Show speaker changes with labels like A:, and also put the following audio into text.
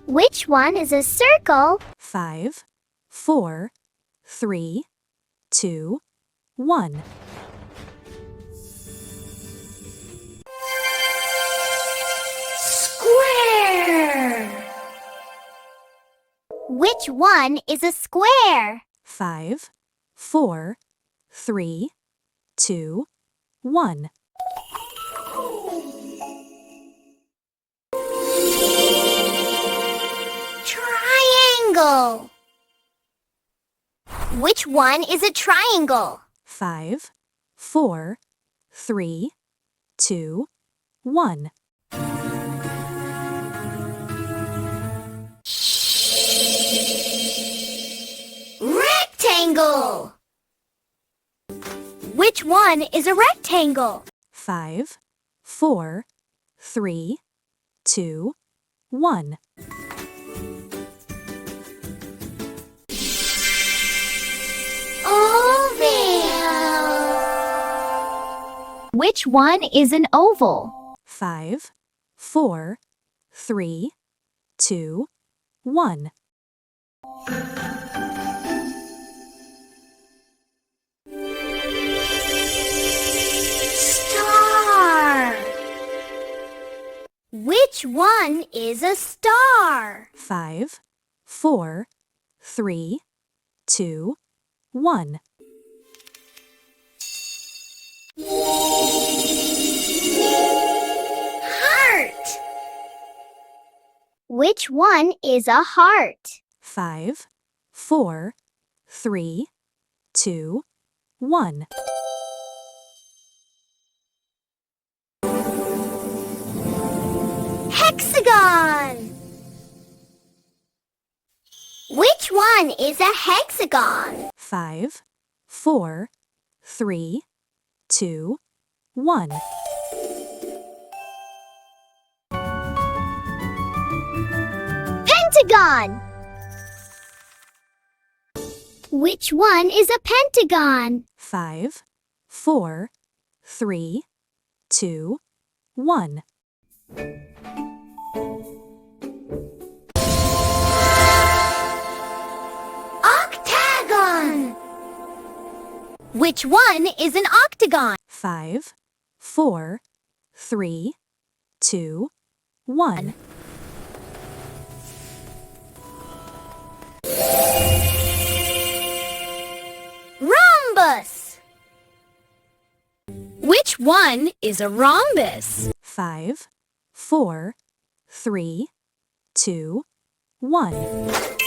A: Which one is a circle?
B: 5, 4, 3, 2, 1.
A: Square. Which one is a square?
B: 5, 4, 3, 2, 1.
A: Triangle. Which one is a triangle?
B: 5, 4, 3, 2, 1.
A: Rectangle. Which one is a rectangle?
B: 5, 4, 3, 2, 1.
A: Oval. Which one is an oval?
B: 5, 4, 3, 2, 1.
A: Star. Which one is a star?
B: 5, 4, 3, 2, 1.
A: Heart. Which one is a heart?
B: 5, 4, 3, 2, 1.
A: Hexagon. Which one is a hexagon?
B: 5, 4, 3, 2, 1.
A: Pentagon. Which one is a pentagon?
B: 5, 4, 3, 2, 1.
A: Octagon. Which one is an octagon?
B: 5, 4, 3, 2, 1.
A: Rhombus. Which one is a rhombus?
B: 5, 4, 3, 2, 1.